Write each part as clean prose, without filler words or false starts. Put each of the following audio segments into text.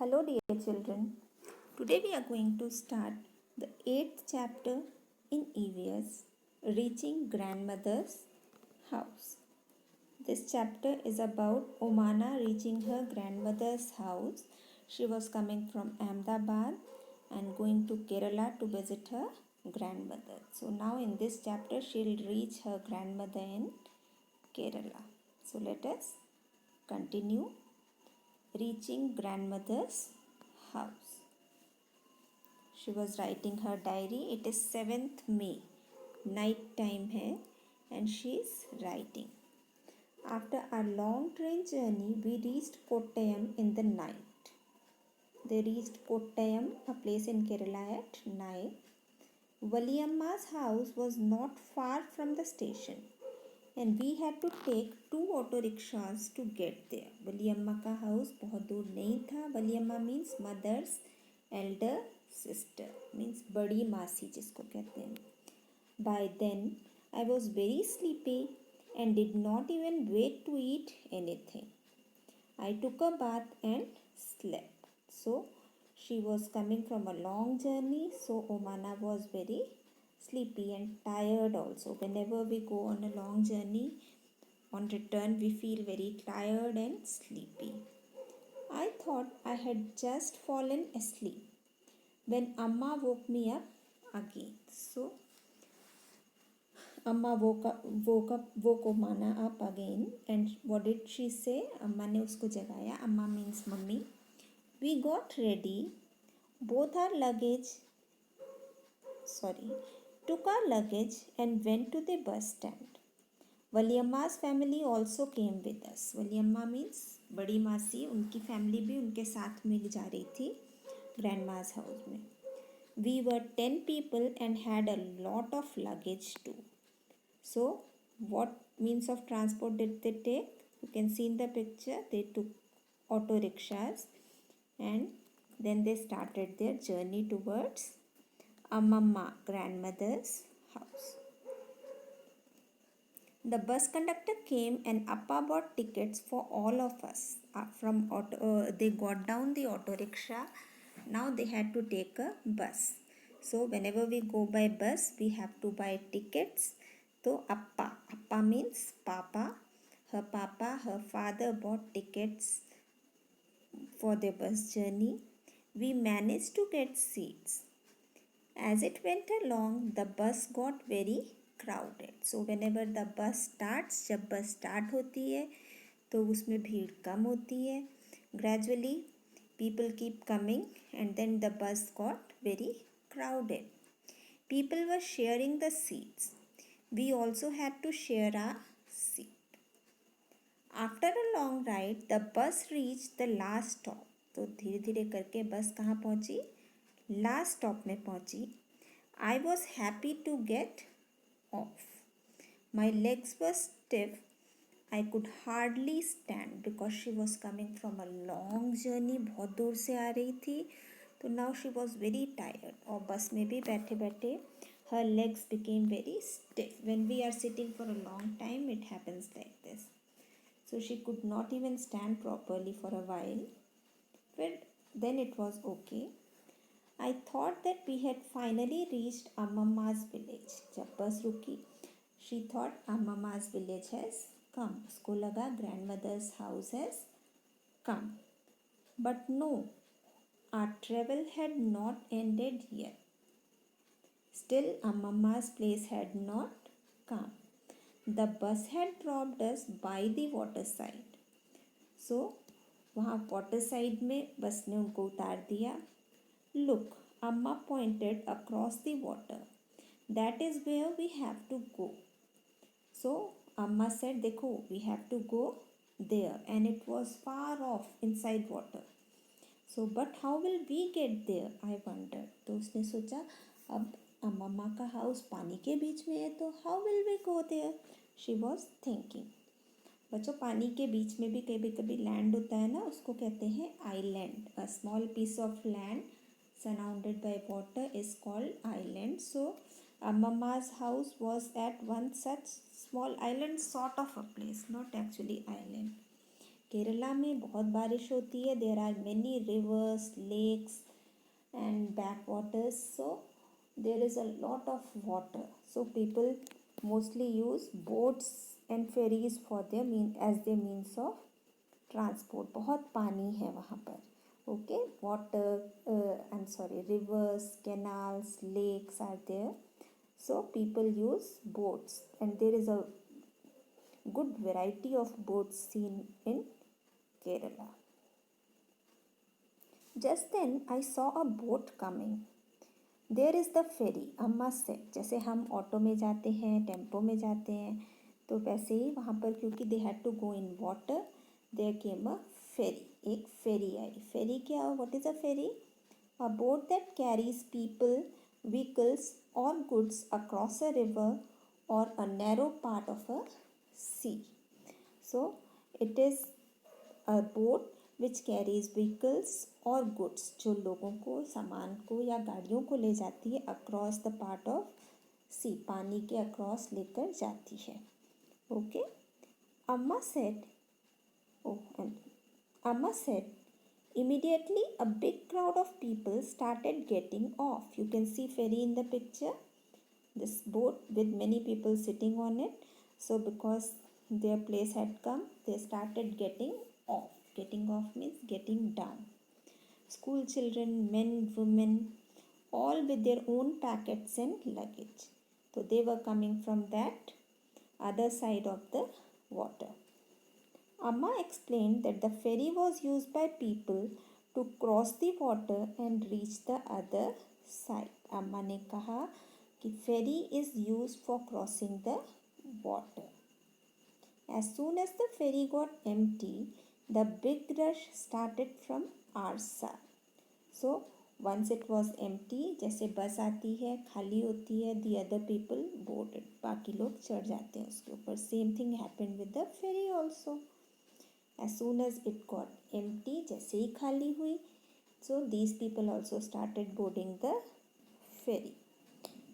Hello, dear children. Today we are going to start the 8th chapter in EVS, Reaching Grandmother's House. This chapter is about Omana reaching her grandmother's house. She was coming from Ahmedabad and going to Kerala to visit her grandmother. So now in this chapter she'll reach her grandmother in Kerala. So let us continue reaching grandmother's house. She was writing her diary. It is 7th May. Night time hai and she is writing. After a long train journey, we reached Kottayam in the night. They reached Kottayam, a place in Kerala, at night. Valiamma's house was not far from the station and we had to take 2 auto rickshaws to get there. Valiamma का house बहुत दूर नहीं था. Valiamma means mother's elder sister, means बड़ी मासी जिसको कहते हैं. By then I was very sleepy and did not even wait to eat anything. I took a bath and slept. So she was coming from a long journey, so Omana was very sleepy and tired also. Whenever we go on a long journey, on return we feel very tired and sleepy. I thought I had just fallen asleep when Amma woke me up again. So Amma woke Omana up again, and what did she say? Amma ने उसको जगाया. Amma means mummy. We got ready. Both our luggage, took our luggage and went to the bus stand. Valiamma's family also came with us. Valiamma means बड़ी मासी, उनकी family भी उनके साथ में जा रही थी grandma's house में. We were 10 people and had a lot of luggage too. So what means of transport did they take? You can see in the picture they took auto rickshaws and then they started their journey towards Amamma, grandmother's house. The bus conductor came and Appa bought tickets for all of us. They got down the auto rickshaw. Now they had to take a bus. So whenever we go by bus, we have to buy tickets. So Appa means Papa. Her father bought tickets for the bus journey. We managed to get seats. As it went along, the bus got very crowded. So whenever the bus starts, जब बस start होती है तो उसमें भीड़ कम होती है. Gradually people keep coming and then the bus got very crowded. People were sharing the seats. We also had to share our seat. After a long ride, the bus reached the last stop. तो धीरे धीरे करके बस कहाँ पहुँची? Last stop में पहुँची. I was happy to get off. My legs were stiff. I could hardly stand because she was coming from a long journey. बहुत दूर से आ रही थी. तो now she was very tired. और बस में भी बैठे बैठे her legs became very stiff. When we are sitting for a long time, it happens like this. So she could not even stand properly for a while. But then it was okay. I thought that we had finally reached Amamma's village. जब बस रुकी, she thought Amamma's village has come. उसको लगा grandmother's house has come. But no, our travel had not ended yet. Still, Amamma's place had not come. The bus had dropped us by the waterside. So, वहाँ water side में बस ने उनको उतार दिया. Look, Amma pointed across the water. That is where we have to go. So Amma said, देखो, we have to go there, and it was far off inside water. So but how will we get there? I wondered. तो उसने सोचा अब अम्मा का house पानी के बीच में है तो how will we go there? She was thinking. बच्चों पानी के बीच में भी कभी कभी लैंड होता है ना, उसको कहते हैं island. A small piece of land surrounded by water is called island. So Amamma's house was at one such small island, sort of a place, not actually island. Kerala में बहुत बारिश होती है. There are many rivers, lakes and backwaters, so there is a lot of water. So people mostly use boats and ferries for their means of transport. बहुत पानी है वहाँ पर. Okay, rivers, canals, lakes are there. So people use boats, and there is a good variety of boats seen in Kerala. Just then I saw a boat coming. There is the ferry, अम्मा said. जैसे हम auto में जाते हैं, tempo में जाते हैं, तो वैसे ही वहाँ पर क्योंकि they had to go in water, there came a ferry. एक ferry आई. Ferry क्या? What is a ferry? A boat that carries people, vehicles or goods across a river or a narrow part of a sea. So it is a boat which carries vehicles or goods, जो लोगों को, सामान को या गाड़ियों को ले जाती है across the part of sea, पानी के across लेकर जाती है. Okay. Amma said, Amma said, immediately a big crowd of people started getting off. You can see ferry in the picture. This boat with many people sitting on it. So because their place had come, they started getting off. Getting off means getting down. School children, men, women, all with their own packets and luggage. So they were coming from that other side of the water. Amma explained that the ferry was used by people to cross the water and reach the other side. Amma ने कहा कि ferry is used for crossing the water. As soon as the ferry got empty, the big rush started from our side. So once it was empty, जैसे बस आती है, खाली होती है, the other people boarded. बाकी लोग चढ़ जाते हैं उसके ऊपर. Same thing happened with the ferry also. As soon as it got empty, जैसे ही खाली हुई, so these people also started boarding the ferry.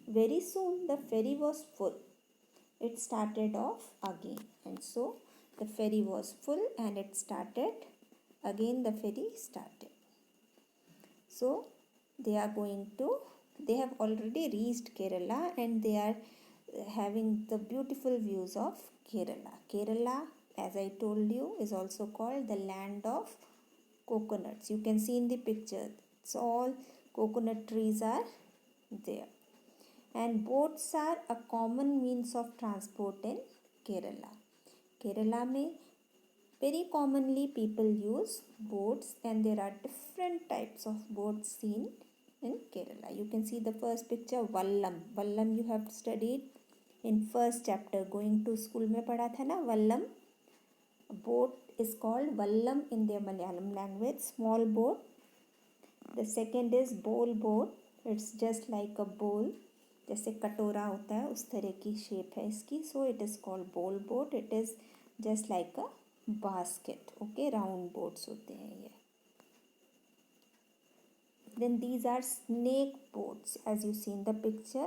Very soon the ferry was full. It started off again, and so the ferry was full and it started again. The ferry started. So they have already reached Kerala, and they are having the beautiful views of Kerala. Kerala, as I told you, is also called the land of coconuts. You can see in the picture, it's all coconut trees are there. And boats are a common means of transport in Kerala. Kerala में very commonly people use boats, and there are different types of boats seen in Kerala. You can see the first picture, Vallam. Vallam you have studied in first chapter. Going to school में पढ़ा था ना Vallam. A boat is called Vallam in their Malayalam language, small boat. The second is bowl boat. It's just like a bowl. जैसे कटोरा होता है उस तरह की शेप है इसकी. So it is called bowl boat. It is just like a basket. Okay, round boats होते हैं ये. Then these are snake boats, as you see in the picture.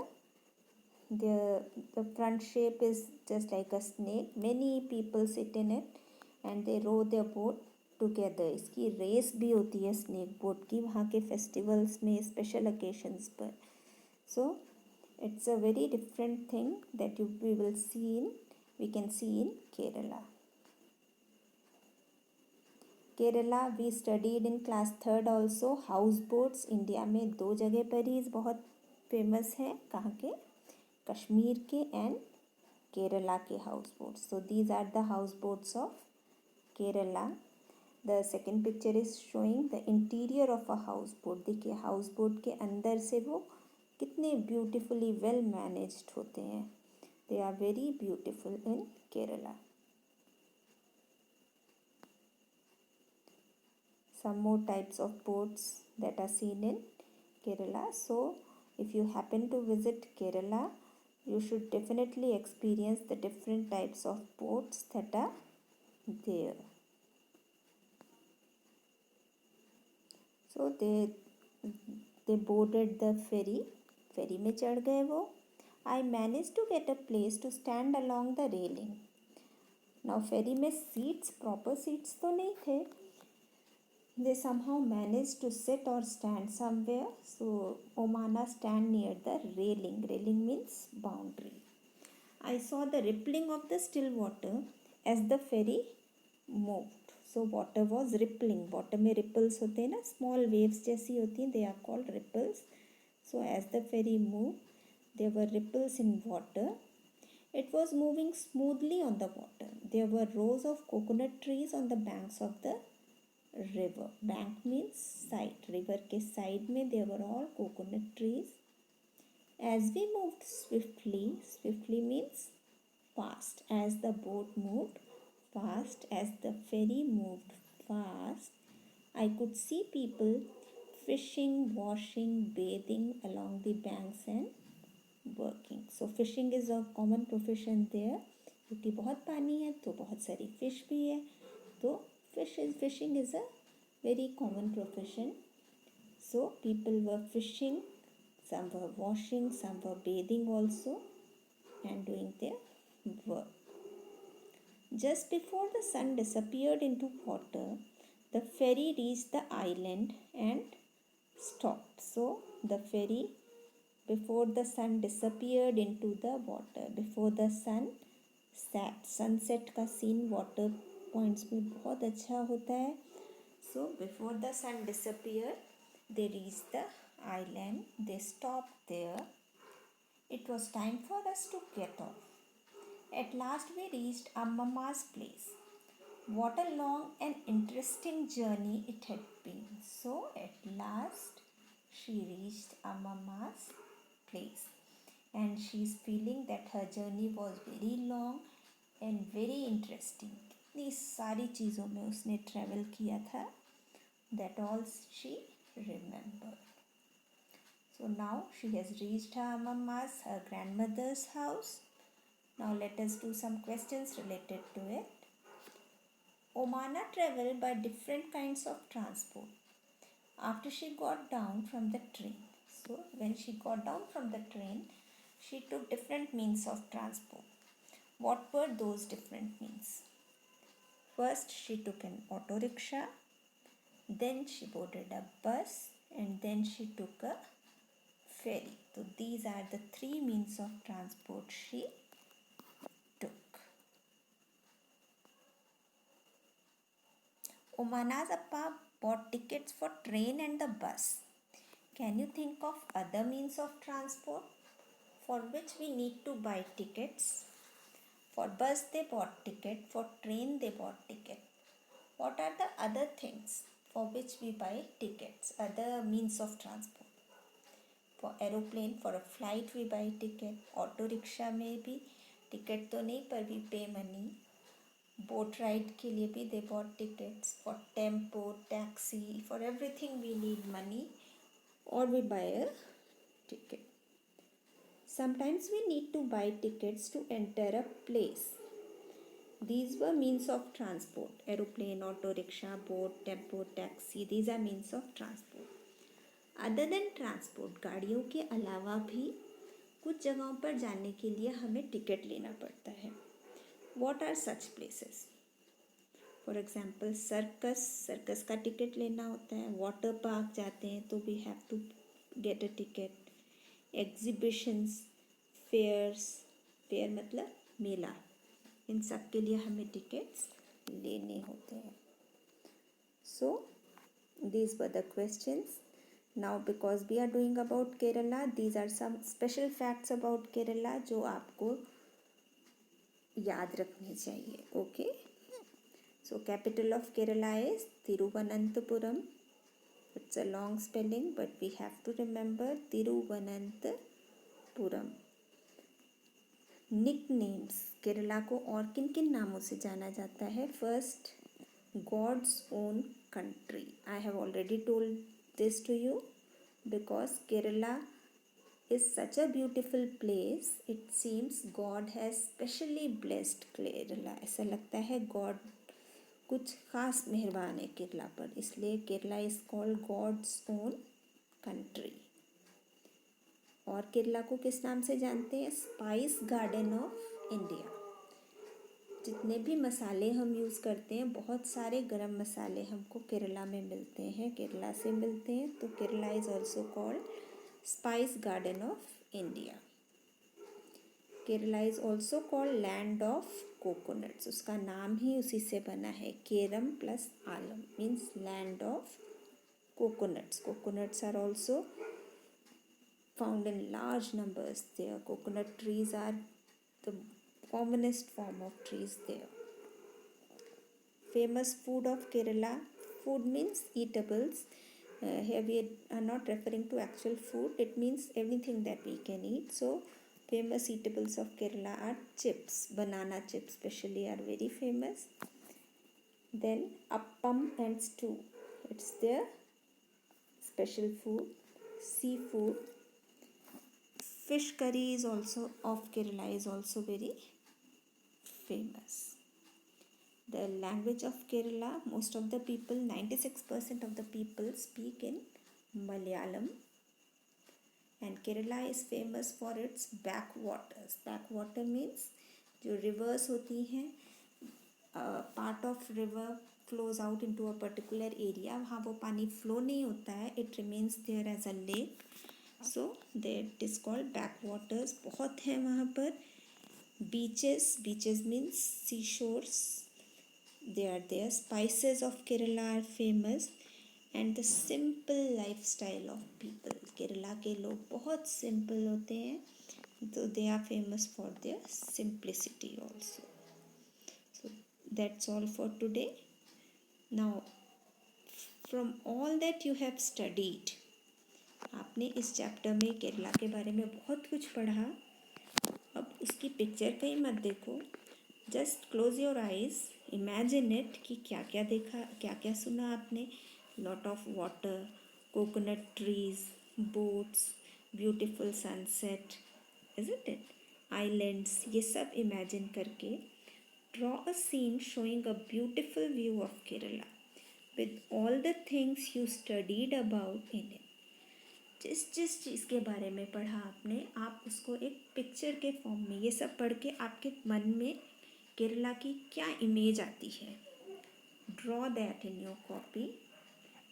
The front shape is just like a snake. Many people sit in it and they row their boat together. इसकी race भी होती है snake boat की वहाँ के festivals में, special occasions पर. So it's a very different thing that we can see in Kerala. Kerala we studied in class third also. House boats India में 2 जगह पर ही बहुत फेमस है. कहाँ के? कश्मीर के एंड केरला के house boats. So these are the house boats of Kerala. The second picture is showing the interior of a house boat. देखिए हाउस बोट के अंदर से वो कितने ब्यूटिफुली वेल मैनेज्ड होते हैं. They are very beautiful in Kerala. Some more types of boats that are seen in Kerala. So if you happen to visit Kerala, you should definitely experience the different types of boats that are there. So they boarded the ferry. Ferry में चढ़ गए वो. I managed to get a place to stand along the railing. Now ferry में seats, proper seats तो नहीं थे. They somehow managed to sit or stand somewhere. So Omana stand near the railing. Railing means boundary. I saw the rippling of the still water as the ferry moved. So water was rippling. Water में ripples होते हैं ना, small waves जैसी होती हैं. They are called ripples. So as the ferry moved, there were ripples in water. It was moving smoothly on the water. There were rows of coconut trees on the banks of the river. Bank means side. River के side में there were all coconut trees. As we moved swiftly, swiftly means fast. As the boat moved fast, as the ferry moved fast, I could see people fishing, washing, bathing along the banks and working. So fishing is a common profession there. क्योंकि बहुत पानी है तो बहुत सारी fish भी है, तो fishing is a very common profession. So people were fishing, some were washing, some were bathing also and doing their work. Just before the sun disappeared into water, the ferry reached the island and stopped. So the ferry, before the sun disappeared into the water, before the sun set, sunset का scene water points में बहुत अच्छा होता है. So before the sun disappeared, they reached the island. They stopped there. It was time for us to get off. At last we reached Ammamma's place. What a long and interesting journey it had been. So at last she reached Ammamma's place. And she's feeling that her journey was very long and very interesting. इतनी सारी चीज़ों में उसने travel किया था. That all she remembered. So now she has reached her Ammamma's, her grandmother's house. Now let us do some questions related to it. Omana traveled by different kinds of transport after she got down from the train. So when she got down from the train, she took different means of transport. What were those different means? First, she took an auto rickshaw. Then she boarded a bus and then she took a ferry. So these are the three means of transport she took. Omana's appa bought tickets for train and the bus. Can you think of other means of transport for which we need to buy tickets? For bus they bought ticket, for train they bought ticket. What are the other things for which we buy tickets, other means of transport? For aeroplane, for a flight we buy ticket. Auto rickshaw में भी ticket तो नहीं पर we pay money. Boat ride के लिए भी they bought tickets. For tempo, taxi, for everything we need money or we buy a ticket. Sometimes we need to buy tickets to enter a place. These were means of transport. Aeroplane, auto rickshaw, boat, tempo, taxi. These are means of transport. Other than transport, गाड़ियों के अलावा भी कुछ जगहों पर जाने के लिए हमें टिकट लेना पड़ता है. What are such places? For example circus, circus का टिकट लेना होता है. वाटर पार्क जाते हैं तो we have to get a ticket. Exhibitions, fairs, fair मतलब मेला, इन सब के लिए हमें टिकट्स लेने होते हैं. So these were the questions. Now because we are doing about Kerala, these are some special facts about Kerala जो आपको याद रखने चाहिए. Okay, so capital of Kerala is Thiruvananthapuram. It's a long spelling but we have to remember Thiruvananthapuram. Nicknames, Kerala को और किन किन नामों से जाना जाता है? First, God's own country. I have already told this to you because Kerala is such a beautiful place. It seems God has specially blessed Kerala. ऐसा लगता है God कुछ खास मेहरबान है केरला पर, इसलिए Kerala is called God's own country. और केरला को किस नाम से जानते हैं? Spice garden of India. जितने भी मसाले हम यूज़ करते हैं, बहुत सारे गरम मसाले हमको केरला में मिलते हैं, केरला से मिलते हैं। तो Kerala is also called spice garden of India. Kerala is also called land of coconuts. उसका नाम ही उसी से बना है, keram plus alam means land of coconuts. Coconuts are also found in large numbers there. Coconut trees are the commonest form of trees there. Famous food of Kerala. Food means eatables. Here we are not referring to actual food. It means everything that we can eat. So famous eatables of Kerala are chips. Banana chips especially are very famous. Then appam and stew. It's their special food. Seafood. Fish curry is also of Kerala is also very famous. The language of Kerala, most of the people, 96% of the people speak in Malayalam. And Kerala is famous for its backwaters. Backwater means जो rivers होती हैं, part of river flows out into a particular area, वहाँ वो पानी flow नहीं होता है, it remains there as a lake. So that is called backwaters. बहुत हैं वहाँ पर. Beaches means seashores. They are there. Spices of Kerala are famous. And the simple lifestyle of people. Kerala के लोग बहुत simple होते हैं, so they are famous for their simplicity also. So that's all for today. Now, from all that you have studied, आपने इस chapter में केरला के बारे में बहुत कुछ पढ़ा. अब उसकी पिक्चर कहीं मत देखो, just close your eyes, imagine it कि क्या क्या देखा, क्या क्या सुना आपने. Lot of water, coconut trees, boats, beautiful sunset, isn't it, islands, ये सब इमेजिन करके draw a scene showing a beautiful view of Kerala with all the things you studied about in it. जिस जिस चीज़ के बारे में पढ़ा आपने, आप उसको एक पिक्चर के फॉर्म में, ये सब पढ़ के आपके मन में केरला की क्या इमेज आती है, draw that in your copy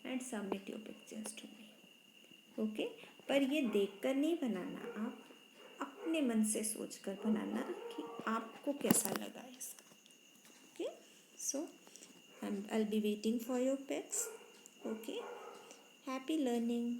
and submit your pictures to me. Okay, पर ये देखकर नहीं बनाना, आप अपने मन से सोचकर बनाना कि आपको कैसा लगा इसका. Okay, so I will be waiting for your pics. Okay, happy learning.